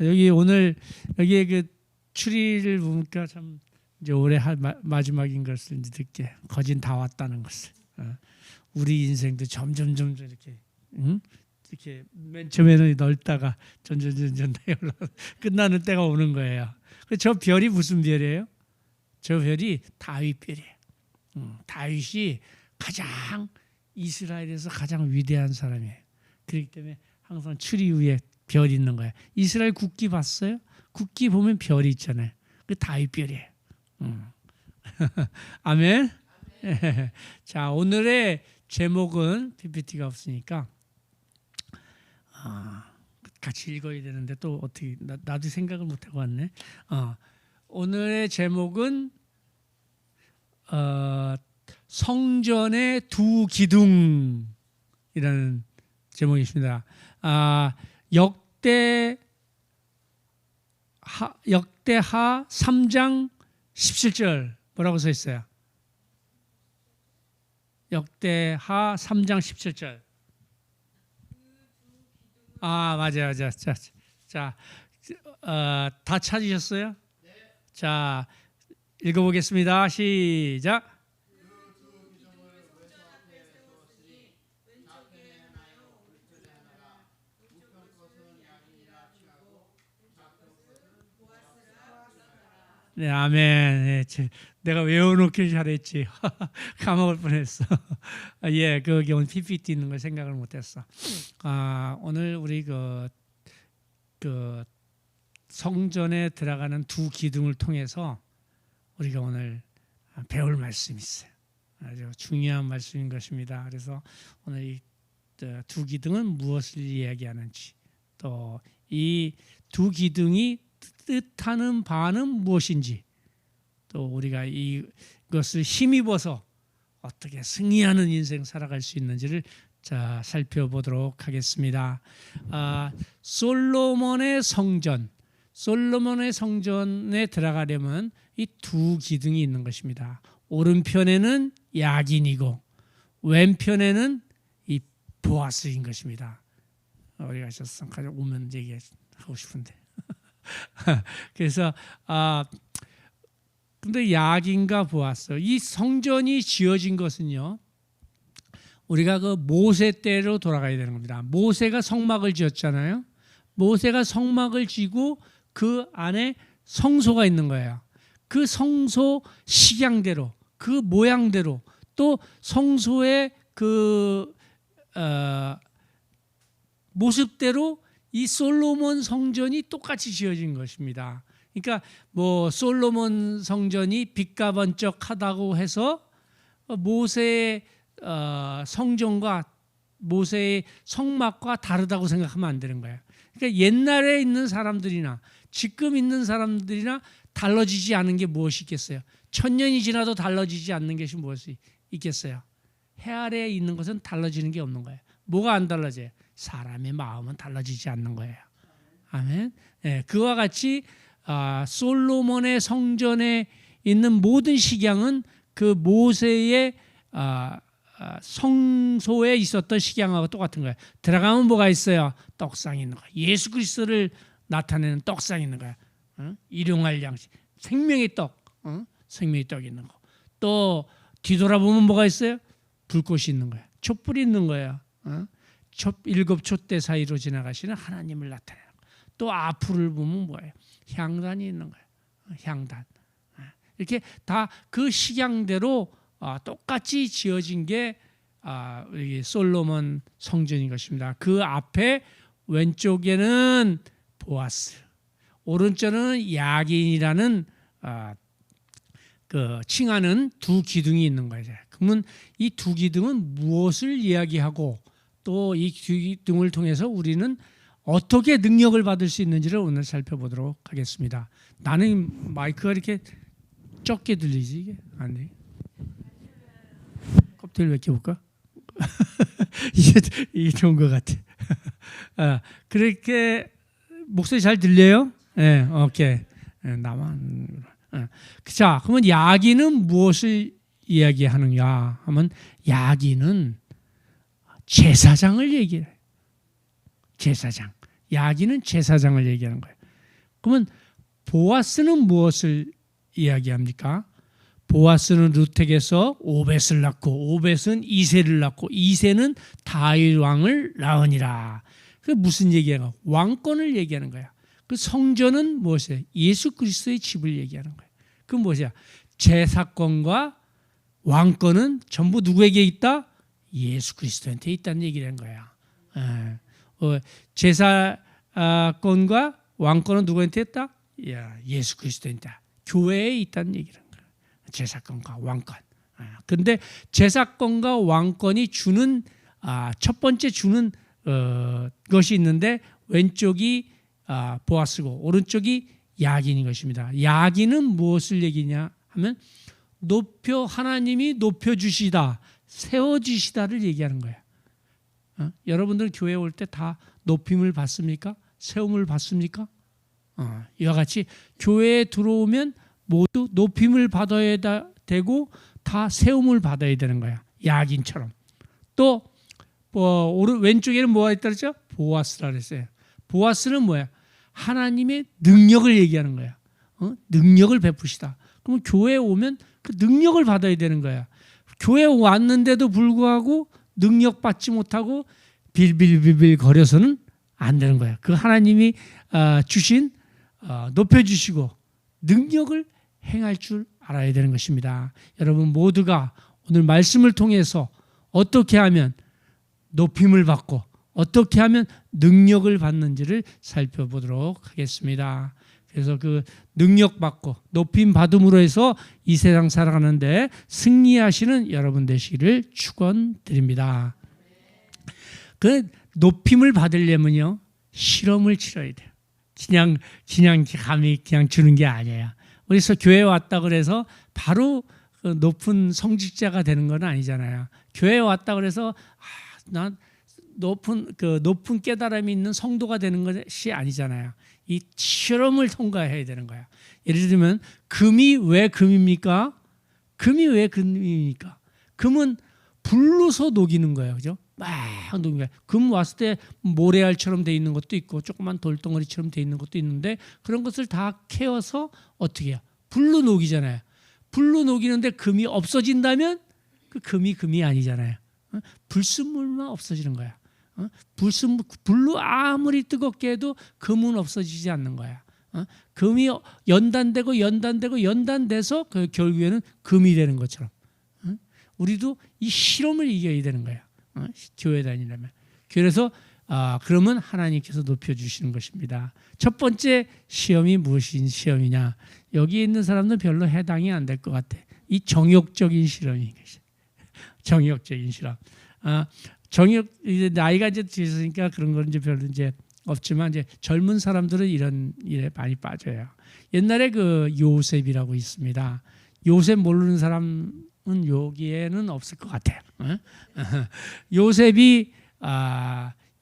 여기 오늘 여기에 그 추리를 보니까 참 이제 올해 마지막인 것을 이제 듣게 거진 다 왔다는 것을. 우리 인생도 점점 이렇게 이렇게 맨 처음에는 넓다가 점점 끝나는 때가 오는 거예요. 저 별이 무슨 별이에요? 저 별이 다윗 별이에요. 다윗이 가장 이스라엘에서 가장 위대한 사람이에요. 그렇기 때문에 항상 추리 위에 별이 있는 거예요. 이스라엘 국기 봤어요? 국기 보면 별이 있잖아요. 그 다윗 별이에요. 아멘. 자, 오늘의 제목은 PPT가 없으니까 같이 읽어야 되는데 또 어떻게 나도 생각을 못하고 왔네. 오늘의 제목은 성전의 두 기둥이라는 제목이십니다. 역대하 3장 17절 뭐라고 써 있어요? 역대하 3장 17절. 맞아요. 자, 다 찾으셨어요? 자, 읽어보겠습니다. 시작. 네, 아멘. 네, 내가 외워놓길 잘했지. 까먹을 뻔했어. 예, 거기 오늘 PPT 있는 걸 생각을 못했어. 오늘 우리 그 성전에 들어가는 두 기둥을 통해서 우리가 오늘 배울 말씀이 있어요. 아주 중요한 말씀인 것입니다. 그래서 오늘 이 두 기둥은 무엇을 이야기하는지, 또 이 두 기둥이 뜻하는 바는 무엇인지, 또 우리가 이것을 힘입어서 어떻게 승리하는 인생 살아갈 수 있는지를 자 살펴보도록 하겠습니다. 솔로몬의 성전에 들어가려면 이 두 기둥이 있는 것입니다. 오른편에는 야긴이고 왼편에는 이 보아스인 것입니다. 우리가 가서 오면 얘기하고 싶은데. 그래서 근데 야긴과 보아스, 이 성전이 지어진 것은요, 우리가 그 모세 때로 돌아가야 되는 겁니다. 모세가 성막을 지었잖아요. 모세가 성막을 지고 그 안에 성소가 있는 거예요. 그 성소 식양대로, 그 모양대로, 또 성소의 그 모습대로 이 솔로몬 성전이 똑같이 지어진 것입니다. 그러니까 뭐 솔로몬 성전이 빛과 번쩍하다고 해서 모세의 성전과 모세의 성막과 다르다고 생각하면 안 되는 거예요. 그러니까 옛날에 있는 사람들이나 지금 있는 사람들이나 달라지지 않은 게 무엇이 있겠어요? 1000년이 지나도 달라지지 않는 것이 무엇이 있겠어요? 해 아래에 있는 것은 달라지는 게 없는 거예요. 뭐가 안 달라져요? 사람의 마음은 달라지지 않는 거예요. 아멘. 네, 그와 같이 솔로몬의 성전에 있는 모든 식양은 그 모세의 성소에 있었던 식양하고 똑같은 거예요. 들어가면 뭐가 있어요? 떡상이 있는 거예요. 예수 그리스도를 나타내는 떡상이 있는 거예요. 일용할 양식, 생명의 떡, 생명의 떡이 있는 거. 또 뒤돌아보면 뭐가 있어요? 불꽃이 있는 거예요. 촛불이 있는 거예요. 7 촛대 사이로 지나가시는 하나님을 나타내는 거예요. 또 앞을 보면 뭐예요? 향단이 있는 거예요. 향단. 이렇게 다 그 식양대로 똑같이 지어진 게 솔로몬 성전인 것입니다. 그 앞에 왼쪽에는 보아스, 오른쪽에는 야긴이라는 그 칭하는 두 기둥이 있는 거예요. 그러면 이 두 기둥은 무엇을 이야기하고 또 이 두 기둥을 통해서 우리는 어떻게 능력을 받을 수 있는지를 오늘 살펴보도록 하겠습니다. 나는 마이크가 이렇게 적게 들리지 이게 아니? 껍데기를 왜 껴볼까? 이게 좋은 것 같아. 그렇게 목소리 잘 들려요? 네, 오케이. 나만. 자, 그러면 야기는 무엇을 이야기하느냐 하면 야기는 제사장을 얘기해요. 제사장. 야기는 제사장을 얘기하는 거예요. 그러면 보아스는 무엇을 이야기합니까? 보아스는 르텍에서 오벳을 낳고 오벳은 이새를 낳고 이새는 다윗 왕을 낳으니라. 그 무슨 얘기야? 왕권을 얘기하는 거야. 그 성전은 무엇이에요? 예수 그리스도의 집을 얘기하는 거예요. 그 무엇이야? 제사권과 왕권은 전부 누구에게 있다? 예수 그리스도한테 있다는 얘기를 하는 거야. 제사권과 왕권은 누구한테 있다? 예수 그리스도한테 있다. 교회에 있다는 얘기를 하는 거야. 제사권과 왕권. 그런데 제사권과 왕권이 주는 첫 번째 주는 것이 있는데 왼쪽이 보아스고 오른쪽이 야긴인 것입니다. 야긴은 무엇을 얘기냐 하면 하나님이 높여주시다, 세워주시다를 얘기하는 거예요. 여러분들 교회 올 때 다 높임을 받습니까? 세움을 받습니까? 이와 같이 교회에 들어오면 모두 높임을 받아야 되고 다 세움을 받아야 되는 거야. 야긴처럼. 또 왼쪽에는 뭐가 있다 그랬죠? 보아스라 그랬어요. 보아스는 뭐야? 하나님의 능력을 얘기하는 거야. 능력을 베푸시다. 그럼 교회에 오면 그 능력을 받아야 되는 거야. 교회에 왔는데도 불구하고 능력 받지 못하고 빌빌빌빌 거려서는 안 되는 거야. 그 하나님이 주신 높여주시고 능력을 행할 줄 알아야 되는 것입니다. 여러분 모두가 오늘 말씀을 통해서 어떻게 하면 높임을 받고 어떻게 하면 능력을 받는지를 살펴보도록 하겠습니다. 그래서 그 능력 받고 높임 받음으로 해서 이 세상 살아가는데 승리하시는 여러분 되시기를 축원드립니다. 그 높임을 받으려면요 실험을 치러야 돼요. 그냥 감히 그냥 주는 게 아니에요. 그래서 교회에 왔다 그래서 바로 그 높은 성직자가 되는 건 아니잖아요. 교회에 왔다 그래서 난 높은 깨달음이 있는 성도가 되는 것이 아니잖아요. 이 실험을 통과해야 되는 거야. 예를 들면 금이 왜 금입니까? 금이 왜 금입니까? 금은 불로서 녹이는 거예요. 그죠? 막 녹이는 거예요. 금 왔을 때 모래알처럼 돼 있는 것도 있고 조그만 돌덩어리처럼 돼 있는 것도 있는데 그런 것을 다 캐어서 어떻게 해요? 불로 녹이잖아요. 불로 녹이는데 금이 없어진다면 그 금이 아니잖아요. 불순물만 없어지는 거야. 불로 아무리 뜨겁게 해도 금은 없어지지 않는 거야. 금이 연단돼서 그 결국에는 금이 되는 것처럼 우리도 이 실험을 이겨야 되는 거야. 교회 다니려면. 그래서 그러면 하나님께서 높여주시는 것입니다. 첫 번째 시험이 무엇인 시험이냐? 여기 있는 사람들은 별로 해당이 안 될 것 같아. 이 정욕적인 실험인 것이. 정욕적인 실험. 이제 나이가 이제 드셨으니까 그런 건 이제 별로 이제 없지만 이제 젊은 사람들은 이런 일에 많이 빠져요. 옛날에 그 요셉이라고 있습니다. 요셉 모르는 사람은 여기에는 없을 것 같아요. 요셉이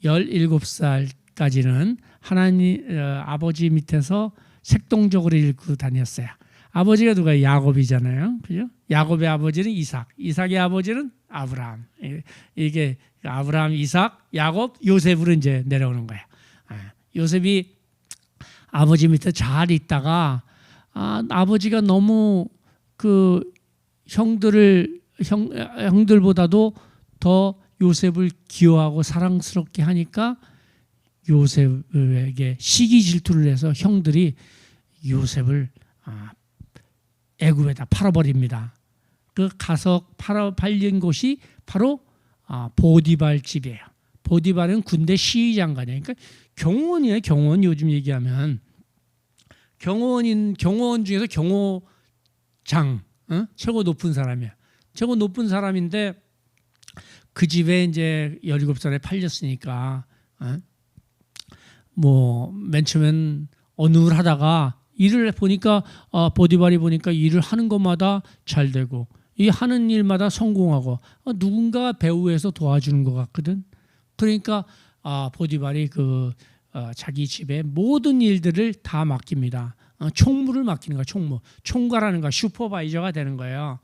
17살까지는 하나님 아버지 밑에서 색동적으로 일구 다녔어요. 아버지가 누가 야곱이잖아요. 그죠? 야곱의 아버지는 이삭, 이삭의 아버지는 아브라함. 이게 아브라함, 이삭, 야곱, 요셉으로 이제 내려오는 거예요. 요셉이 아버지 밑에 잘 있다가 아버지가 너무 그 형들보다도 더 요셉을 귀여워하고 사랑스럽게 하니까 요셉에게 시기 질투를 해서 형들이 요셉을 애굽에다 팔아버립니다. 그 가서 팔린 곳이 바로 보디발 집이에요. 보디발은 군대 시위장관이에요. 그러니까 경호원이에요. 경호원 요즘 얘기하면 경호원 중에서 경호장 최고 높은 사람이야. 최고 높은 사람인데 그 집에 이제 17살에 팔렸으니까 뭐 맨 처음엔 어눌하다가 일을 보니까 보디발이 보니까 일을 하는 것마다 잘 되고 이 하는 일마다 성공하고 누군가 배후에서 도와주는 것 같거든. 그러니까 보디발이 자기 집의 모든 일들을 다 맡깁니다. 총무를 맡기는 거야. 총괄하는 거야. 슈퍼바이저가 되는 거예요.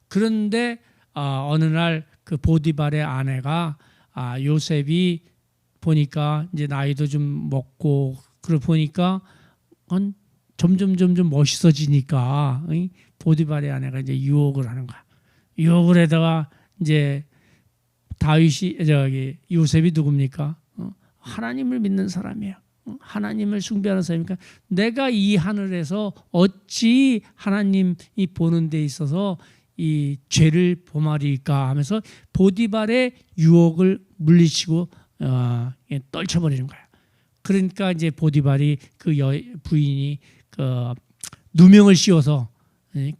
그런데 어느 날 그 보디발의 아내가 요셉이 보니까 이제 나이도 좀 먹고 그러고 보니까 그건 점점 멋있어지니까 보디발의 아내가 이제 유혹을 하는 거야. 유혹을 해다가 이제 요셉이 누굽니까? 하나님을 믿는 사람이에요. 하나님을 숭배하는 사람이니까 내가 이 하늘에서 어찌 하나님이 보는 데 있어서 이 죄를 범하리까 하면서 보디발의 유혹을 물리치고 떨쳐버리는 거야. 그러니까 이제 보디발이 그 부인이 그 누명을 씌워서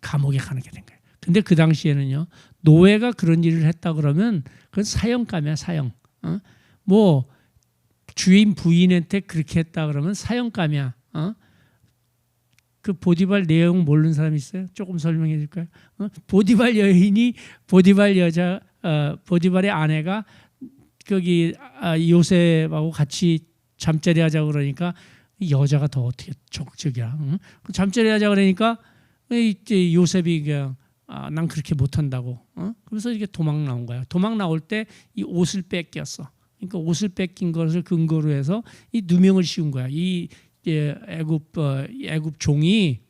감옥에 가게 된 거예요. 근데 그 당시에는요, 노예가 그런 일을 했다 그러면 그건 사형감이야, 사형. 뭐 주인 부인한테 그렇게 했다 그러면 사형감이야. 그 보디발 내용 모르는 사람 있어요? 조금 설명해 줄까요? 보디발 여인이 보디발의 아내가 거기 요셉하고 같이 잠자리 하자고 그러니까 여자가 더 어떻게 적극적이야. 잠자리 하자고 그러니까 이제 요셉이 그냥 난 그렇게 못한다고. 그래서 이게 도망 나온 거야. 도망 나올 때 이 옷을 뺏겼어. 그러니까 옷을 뺏긴 것을 근거로 해서 이 누명을 씌운 거야. 이 애굽 종이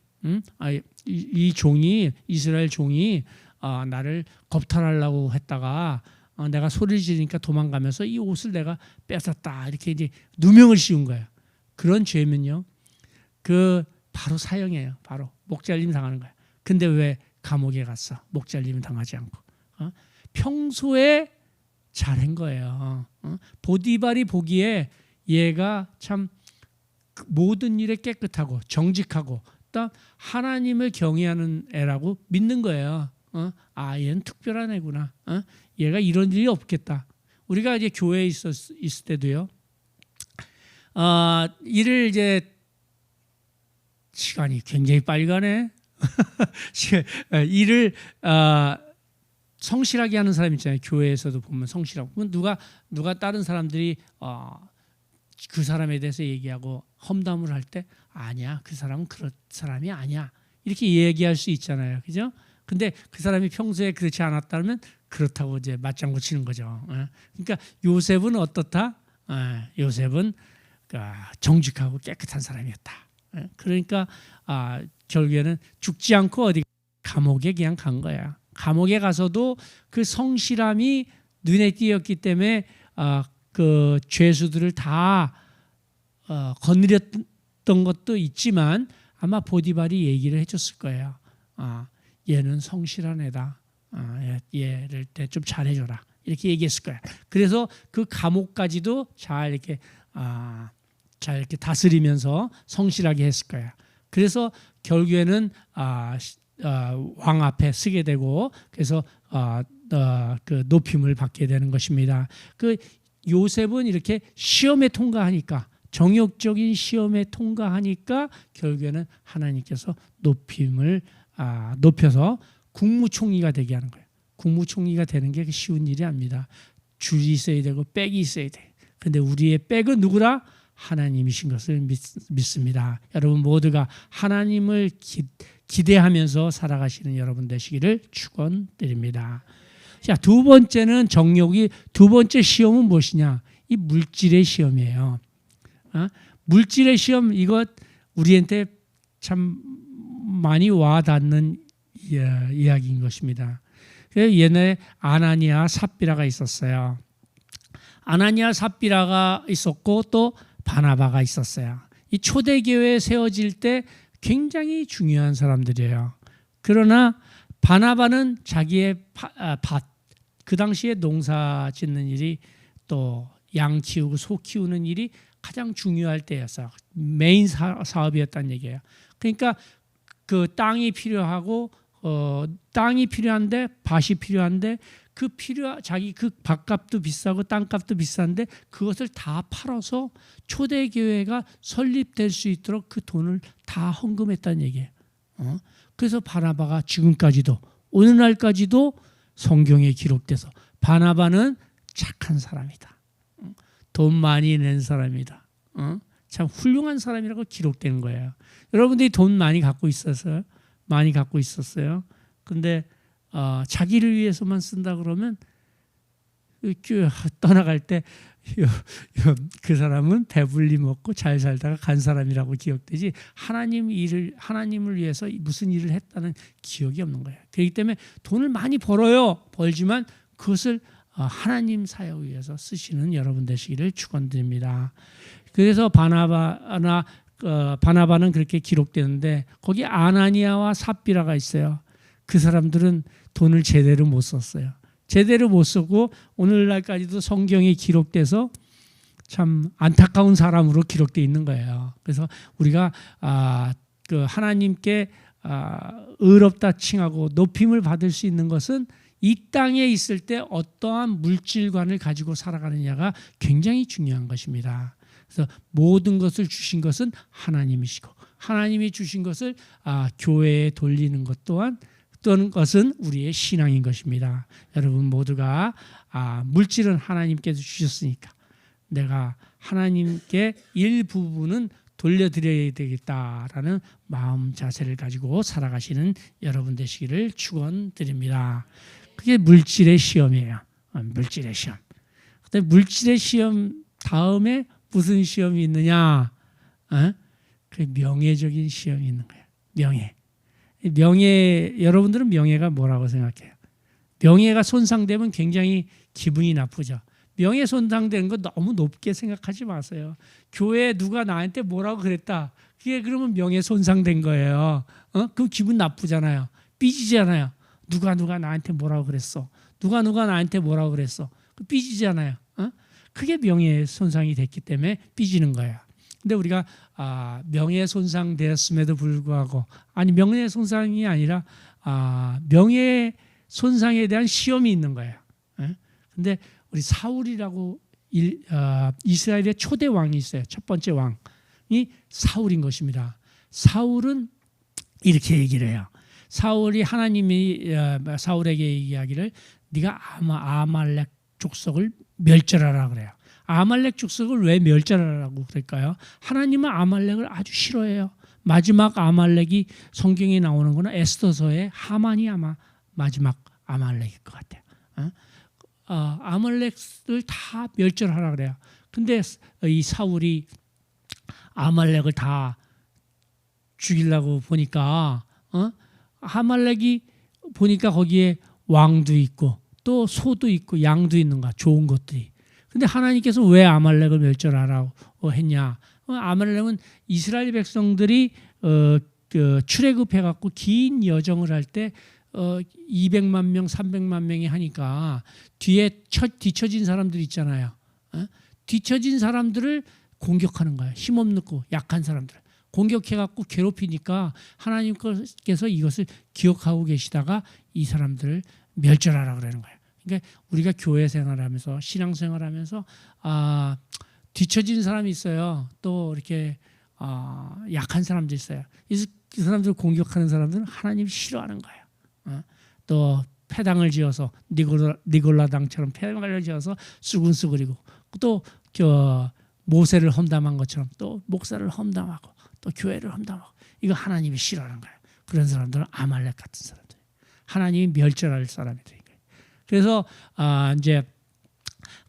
이 종이 이스라엘 종이 나를 겁탈하려고 했다가 내가 소리를 지르니까 도망가면서 이 옷을 내가 뺏었다 이렇게 이제 누명을 씌운 거야. 그런 죄면요, 그 바로 사형이에요. 바로 목잘림 당하는 거야. 근데 왜 감옥에 갔어? 목잘림 당하지 않고. 평소에 잘한 거예요. 보디발이 보기에 얘가 참 모든 일에 깨끗하고 정직하고 또 하나님을 경외하는 애라고 믿는 거예요. 얘는 특별한 애구나. 얘가 이런 일이 없겠다. 우리가 이제 교회에 있을 때도요. 일을 이제 시간이 굉장히 빨리 가네. 일을 성실하게 하는 사람 있잖아요. 교회에서도 보면 성실하고. 누가 다른 사람들이 그 사람에 대해서 얘기하고 험담을 할 때 아니야, 그 사람은 그런 사람이 아니야 이렇게 얘기할 수 있잖아요. 그죠? 근데 그 사람이 평소에 그렇지 않았다면 그렇다고 이제 맞장구 치는 거죠. 그러니까 요셉은 어떻다? 요셉은 정직하고 깨끗한 사람이었다. 그러니까 결국에는 죽지 않고 어디 감옥에 그냥 간 거야. 감옥에 가서도 그 성실함이 눈에 띄었기 때문에 그 죄수들을 다 건드렸던 것도 있지만 아마 보디발이 얘기를 해줬을 거예요. 얘는 성실한 애다. 얘를 좀 잘해줘라. 이렇게 얘기했을 거야. 그래서 그 감옥까지도 잘 이렇게 다스리면서 성실하게 했을 거야. 그래서 결국에는 왕 앞에 서게 되고 그래서 그 높임을 받게 되는 것입니다. 그 요셉은 이렇게 시험에 통과하니까 정욕적인 시험에 통과하니까 결국에는 하나님께서 높여서 국무총리가 되게 하는 거예요. 국무총리가 되는 게 쉬운 일이 아닙니다. 줄이 있어야 되고 백이 있어야 돼. 근데 우리의 백은 누구라? 하나님이신 것을 믿습니다. 여러분 모두가 하나님을 기대하면서 살아가시는 여러분 되시기를 축원드립니다. 자, 두 번째는 정욕이, 두 번째 시험은 무엇이냐? 이 물질의 시험이에요. 물질의 시험, 이것 우리한테 참 많이 와닿는 이야기인 것입니다. 옛날에 아나니아 삽비라가 있었어요. 아나니아 삽비라가 있었고 또 바나바가 있었어요. 이 초대교회에 세워질 때 굉장히 중요한 사람들이에요. 그러나 바나바는 자기의 밭, 그 당시에 농사 짓는 일이 또 양 키우고 소 키우는 일이 가장 중요할 때였어요. 메인 사업이었다는 얘기예요. 그러니까 그 땅이 필요하고 땅이 필요한데 밭이 필요한데 자기 그 밭값도 비싸고 땅값도 비싼데 그것을 다 팔아서 초대교회가 설립될 수 있도록 그 돈을 다 헌금했다는 얘기예요. 그래서 바나바가 지금까지도 오늘날까지도 성경에 기록돼서 바나바는 착한 사람이다. 돈 많이 낸 사람이다. 참 훌륭한 사람이라고 기록되는 거예요. 여러분들이 돈 많이 갖고 있었어요? 근데 자기를 위해서만 쓴다 그러면 떠나갈 때 그 사람은 배불리 먹고 잘 살다가 간 사람이라고 기억되지 하나님을 위해서 무슨 일을 했다는 기억이 없는 거예요. 그렇기 때문에 돈을 많이 벌어요. 벌지만 그것을 하나님 사역을 위해서 쓰시는 여러분 되시기를 축원드립니다. 그래서 바나바는 그렇게 기록되는데 거기 아나니아와 삽비라가 있어요. 그 사람들은 돈을 제대로 못 썼어요. 제대로 못 쓰고 오늘날까지도 성경에 기록돼서 참 안타까운 사람으로 기록되어 있는 거예요. 그래서 우리가 그 하나님께 의롭다 칭하고 높임을 받을 수 있는 것은 이 땅에 있을 때 어떠한 물질관을 가지고 살아가느냐가 굉장히 중요한 것입니다. 그래서 모든 것을 주신 것은 하나님이시고 하나님이 주신 것을 교회에 돌리는 것 또한 어떤 것은 우리의 신앙인 것입니다. 여러분 모두가 물질은 하나님께서 주셨으니까 내가 하나님께 일부분은 돌려드려야 되겠다라는 마음 자세를 가지고 살아가시는 여러분 되시기를 축원드립니다. 그게 물질의 시험이에요. 물질의 시험. 근데 물질의 시험 다음에 무슨 시험이 있느냐? 그 명예적인 시험이 있는 거예요. 명예, 여러분들은 명예가 뭐라고 생각해요? 명예가 손상되면 굉장히 기분이 나쁘죠. 명예 손상되는 거 너무 높게 생각하지 마세요. 교회에 누가 나한테 뭐라고 그랬다. 그게 그러면 명예 손상된 거예요. 그럼 기분 나쁘잖아요. 삐지잖아요. 누가 나한테 뭐라고 그랬어. 누가 나한테 뭐라고 그랬어. 삐지잖아요. 그게 명예 손상이 됐기 때문에 삐지는 거예요. 근데 우리가 명예 손상되었음에도 불구하고 명예 손상이 아니라 명예 손상에 대한 시험이 있는 거예요. 근데 우리 사울이라고 이스라엘의 초대 왕이 있어요. 첫 번째 왕이 사울인 것입니다. 사울은 이렇게 얘기를 해요. 하나님이 사울에게 얘기하기를 네가 아말렉 족속을 멸절하라 그래요. 아말렉 족속을 왜 멸절하라고 그럴까요? 하나님은 아말렉을 아주 싫어해요. 마지막 아말렉이 성경에 나오는 거는 에스더서의 하만이 아마 마지막 아말렉일 것 같아요. 아말렉을 다 멸절하라 그래요. 근데 이 사울이 아말렉을 다 죽이려고 보니까 아말렉이 보니까 거기에 왕도 있고 또 소도 있고 양도 있는 거야. 좋은 것들이. 근데 하나님께서 왜 아말렉을 멸절하라고 했냐? 아말렉은 이스라엘 백성들이 출애굽해갖고 긴 여정을 할 때 200만 명, 300만 명이 하니까 뒤에 뒤처진 사람들 있잖아요. 뒤처진 사람들을 공격하는 거예요. 힘없고 약한 사람들. 공격해갖고 괴롭히니까 하나님께서 이것을 기억하고 계시다가 이 사람들을 멸절하라 그러는 거예요. 그러니까 우리가 교회 생활하면서 신앙 생활하면서 뒤처진 사람이 있어요. 또 이렇게 약한 사람도 있어요. 그 사람들을 공격하는 사람들은 하나님 싫어하는 거예요. 또 패당을 지어서 니골라 당처럼 패당을 지어서 수군수그리고 또 모세를 험담한 것처럼 또 목사를 험담하고 또 교회를 험담하고 이거 하나님이 싫어하는 거예요. 그런 사람들은 아말렉 같은 사람들. 하나님이 멸절할 사람이 되는 거예요. 그래서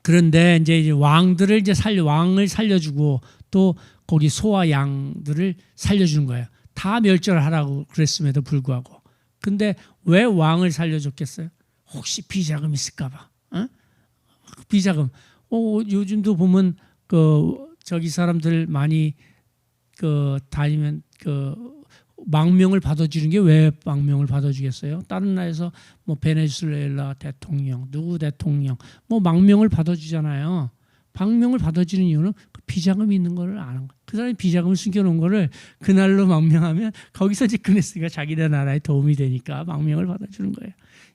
그런데 이제 왕들을 왕을 살려주고 또 거기 소와 양들을 살려주는 거예요. 다 멸절하라고 그랬음에도 불구하고. 근데 왜 왕을 살려줬겠어요? 혹시 비자금 있을까봐. 비자금. 요즘도 보면 저기 사람들 많이 다니면 망명을 받아주는 게 왜 망명을 받아주겠어요? 다른 나라에서 뭐 베네수엘라 대통령, 누구 대통령 뭐 망명을 받아주잖아요. 망명을 받아주는 이유는 그 비자금이 있는 거를 아는 거예요. 그 사람이 비자금을 숨겨놓은 거를 그날로 망명하면 거기서 집권했으니까 자기네 나라에 도움이 되니까 망명을 받아주는 거예요.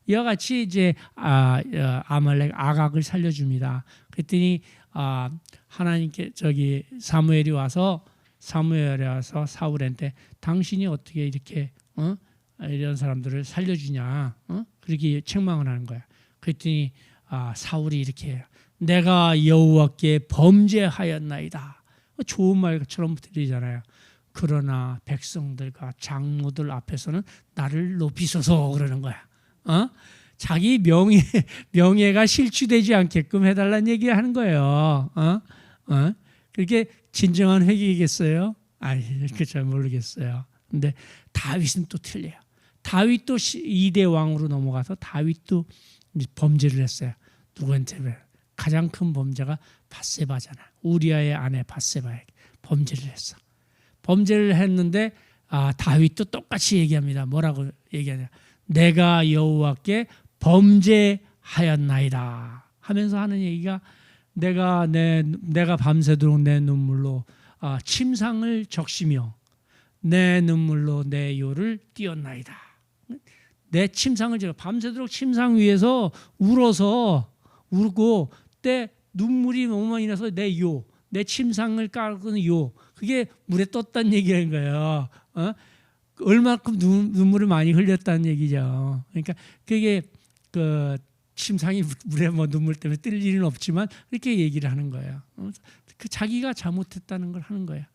이와 같이 이제 아말렉 아각을 살려줍니다. 그랬더니 하나님께 사무엘이 와서 사울한테 당신이 어떻게 이렇게 이런 사람들을 살려주냐 그렇게 책망을 하는 거야. 그랬더니 사울이 이렇게 해요. 내가 여호와께 범죄하였나이다. 좋은 말처럼 들리잖아요. 그러나 백성들과 장로들 앞에서는 나를 높이소서 그러는 거야. 자기 명예가 실추되지 않게끔 해달라는 얘기를 하는 거예요. 그렇게 진정한 회개겠어요? 아니, 그렇게 잘 모르겠어요. 근데 다윗은 또 틀려요. 다윗도 2대 왕으로 넘어가서 다윗도 범죄를 했어요. 누구한테? 가장 큰 범죄가 밧세바잖아. 우리아의 아내 밧세바에게 범죄를 했어. 범죄를 했는데 다윗도 똑같이 얘기합니다. 뭐라고 얘기하냐? 내가 여호와께 범죄하였나이다 하면서 하는 얘기가 내가 밤새도록 내 눈물로 침상을 적시며 내 눈물로 내 요를 띄었나이다. 내 침상을 제가 밤새도록 침상 위에서 울고 때 눈물이 너무 많이 나서 내 침상을 깔고는 그게 물에 떴다는 얘기인 거예요. 얼마큼 눈물을 많이 흘렸다는 얘기죠. 그러니까 그게 그 침상이 물에 눈물 때문에 뜰 일은 없지만 그렇게 얘기를 하는 거예요. 그 자기가 잘못했다는 걸 하는 거예요.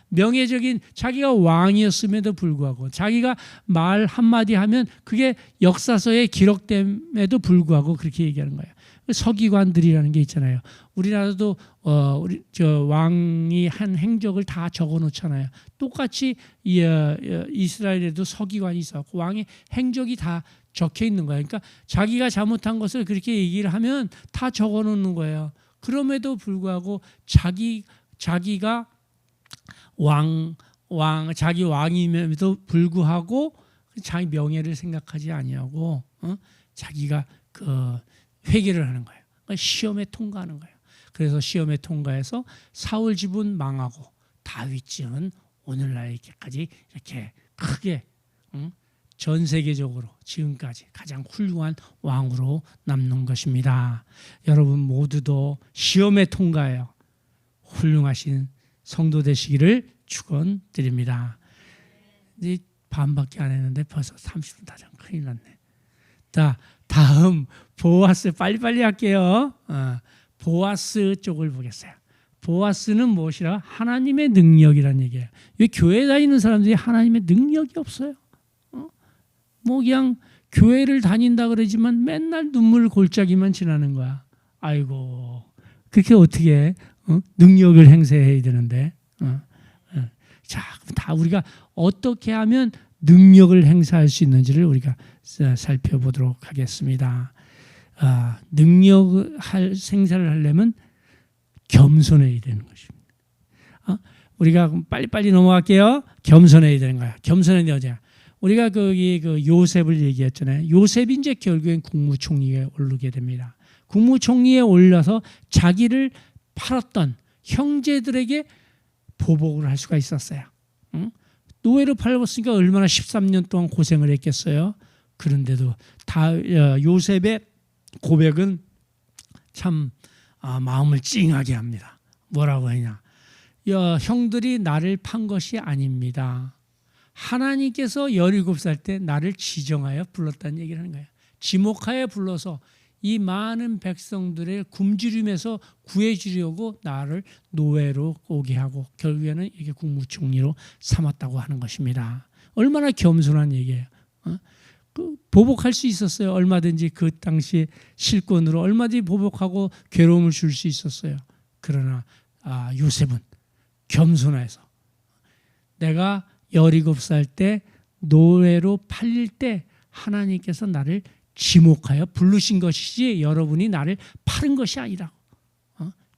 명예적인 자기가 왕이었음에도 불구하고 자기가 말 한마디 하면 그게 역사서에 기록됨에도 불구하고 그렇게 얘기하는 거예요. 서기관들이라는 게 있잖아요. 우리나라도 왕이 한 행적을 다 적어 놓잖아요. 똑같이 이스라엘에도 서기관이 있었고 왕의 행적이 다 적혀 있는 거예요. 그러니까 자기가 잘못한 것을 그렇게 얘기를 하면 다 적어 놓는 거예요. 그럼에도 불구하고 자기가 자기 왕임에도 불구하고 자기 명예를 생각하지 아니하고 자기가 그 회개를 하는 거예요. 그러니까 시험에 통과하는 거예요. 그래서 시험에 통과해서 사울 집은 망하고 다윗 집은 오늘날까지 이렇게 크게 전 세계적으로 지금까지 가장 훌륭한 왕으로 남는 것입니다. 여러분 모두도 시험에 통과해요. 훌륭하신 성도 되시기를 축원드립니다. 이제 반밖에 안 했는데 벌써 30분 다 전 큰일 났네. 자, 다음 보아스 빨리빨리 할게요. 보아스 쪽을 보겠어요. 보아스는 무엇이라? 하나님의 능력이라는 얘기예요. 왜 교회 다니는 사람들이 하나님의 능력이 없어요? 뭐 그냥 교회를 다닌다 그러지만 맨날 눈물 골짜기만 지나는 거야. 아이고 그렇게 어떻게 능력을 행사해야 되는데. 자, 다 우리가 어떻게 하면 능력을 행사할 수 있는지를 우리가 살펴보도록 하겠습니다. 능력 행사를 하려면 겸손해야 되는 것입니다. 우리가 빨리빨리 넘어갈게요. 겸손해야 되는 거야. 겸손해야 되는 거야. 우리가 거기 요셉을 얘기했잖아요. 요셉이 이제 결국엔 국무총리에 오르게 됩니다. 국무총리에 올려서 자기를 팔았던 형제들에게 보복을 할 수가 있었어요. 노예로 팔렸으니까 얼마나 13년 동안 고생을 했겠어요. 그런데도 요셉의 고백은 참 마음을 찡하게 합니다. 뭐라고 하냐? 형들이 나를 판 것이 아닙니다. 하나님께서 17살 때 나를 지정하여 불렀다는 얘기를 하는 거예요. 지목하여 불러서 이 많은 백성들의 굶주림에서 구해주려고 나를 노예로 오게 하고 결국에는 이게 국무총리로 삼았다고 하는 것입니다. 얼마나 겸손한 얘기예요. 보복할 수 있었어요. 얼마든지 그 당시에 실권으로 얼마든지 보복하고 괴로움을 줄 수 있었어요. 그러나 요셉은 겸손해서 내가 17살 때 노예로 팔릴 때 하나님께서 나를 지목하여 부르신 것이지 여러분이 나를 팔은 것이 아니라고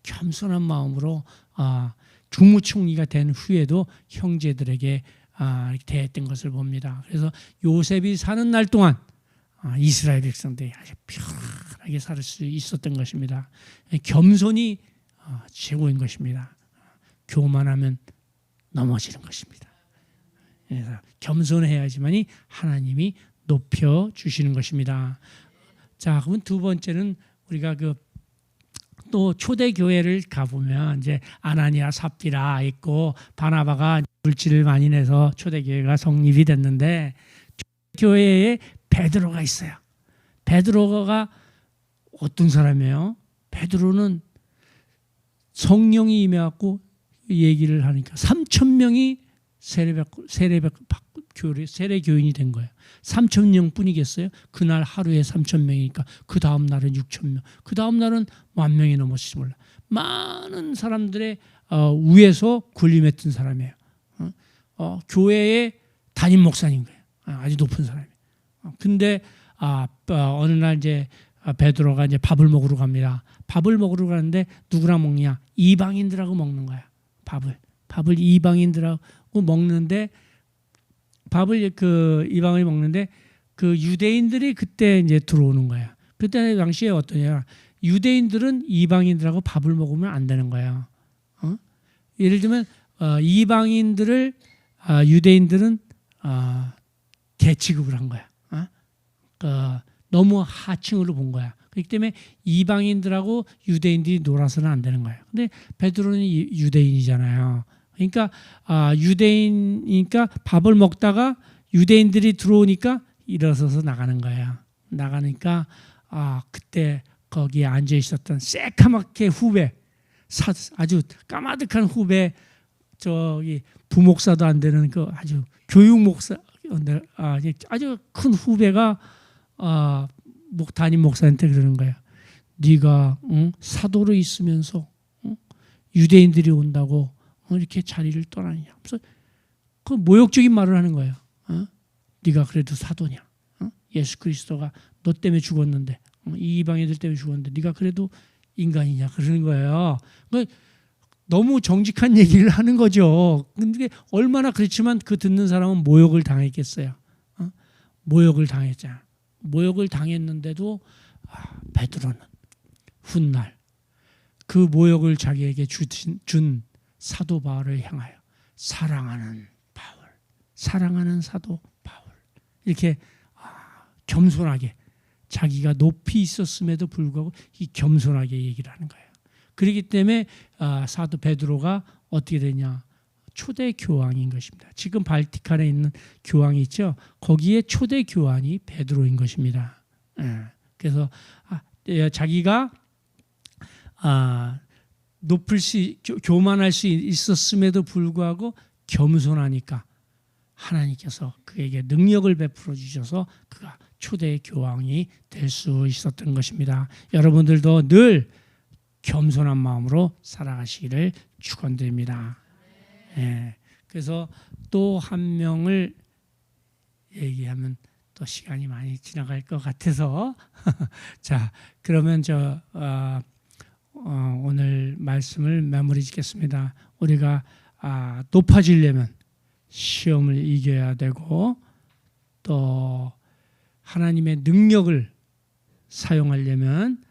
겸손한 마음으로 국무총리가 된 후에도 형제들에게 대했던 것을 봅니다. 그래서 요셉이 사는 날 동안 이스라엘 백성들이 아주 편하게 살 수 있었던 것입니다. 겸손이 최고인 것입니다. 교만하면 넘어지는 것입니다. 그래서 겸손해야지만이 하나님이 높여 주시는 것입니다. 자, 그러면 두 번째는 우리가 또 초대 교회를 가보면 이제 아나니아 삽비라 있고 바나바가 물질을 많이 내서 초대 교회가 성립이 됐는데 교회에 베드로가 있어요. 베드로가 어떤 사람이에요? 베드로는 성령이 임해갖고 얘기를 하니까 3,000명이 세례 세례 교인이 된 거예요. 3천 명뿐이겠어요? 그날 하루에 3천 명이니까 그 다음 날은 6천 명, 그 다음 날은 10,000명이 넘었을지 몰라. 많은 사람들의 위에서 군림했던 사람이에요. 교회의 담임 목사인 거예요. 아주 높은 사람이에요. 근데 어느 날 이제 베드로가 이제 밥을 먹으러 갑니다. 밥을 먹으러 가는데 누구랑 먹냐? 이방인들하고 먹는 거야. 밥을 이방인들하고 먹는데 밥을 그 이방인이 먹는데 그 유대인들이 그때 이제 들어오는 거야. 그때 당시에 어떠냐? 유대인들은 이방인들하고 밥을 먹으면 안 되는 거야. 예를 들면 이방인들을 유대인들은 개취급을 한 거야. 너무 하층으로 본 거야. 그렇기 때문에 이방인들하고 유대인들이 놀아서는 안 되는 거예요. 근데 베드로는 유대인이잖아요. 그러니까 유대인이니까 밥을 먹다가 유대인들이 들어오니까 일어서서 나가는 거예요. 나가니까 그때 거기에 앉아 있었던 새까맣게 후배, 아주 까마득한 후배, 저기 부목사도 안 되는 그 아주 교육 목사, 아주 큰 후배가 담임 목사한테 그러는 거예요. 네가 사도로 있으면서 유대인들이 온다고 이렇게 자리를 떠나느냐. 그래서 그 모욕적인 말을 하는 거예요. 네가 그래도 사도냐? 예수 그리스도가 너 때문에 죽었는데, 이 이방인들 때문에 죽었는데 네가 그래도 인간이냐? 그러는 거예요. 너무 정직한 얘기를 하는 거죠. 근데 얼마나 그렇지만 그 듣는 사람은 모욕을 당했겠어요. 모욕을 당했잖아. 모욕을 당했는데도 베드로는 훗날 그 모욕을 자기에게 준 사도 바울을 향하여 사랑하는 사도 바울 이렇게 겸손하게 자기가 높이 있었음에도 불구하고 이 겸손하게 얘기를 하는 거예요. 그렇기 때문에 사도 베드로가 어떻게 되냐? 초대 교황인 것입니다. 지금 발티칸에 있는 교황이 있죠. 거기에 초대 교황이 베드로인 것입니다. 그래서 자기가 교만할 수 있었음에도 불구하고 겸손하니까 하나님께서 그에게 능력을 베풀어 주셔서 그가 초대 교황이 될 수 있었던 것입니다. 여러분들도 늘 겸손한 마음으로 살아가시기를 축원드립니다. 그래서 또 한 명을 얘기하면 또 시간이 많이 지나갈 것 같아서 자, 그러면 오늘 말씀을 마무리 짓겠습니다. 우리가 높아지려면 시험을 이겨야 되고 또 하나님의 능력을 사용하려면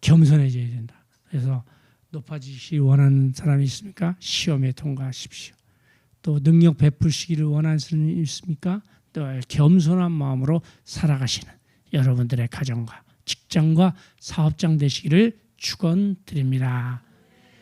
겸손해져야 된다. 그래서 높아지시기 원하는 사람이 있습니까? 시험에 통과하십시오. 또 능력 베푸시기를 원하는 사람이 있습니까? 또 겸손한 마음으로 살아가시는 여러분들의 가정과 직장과 사업장 되시기를 축원드립니다.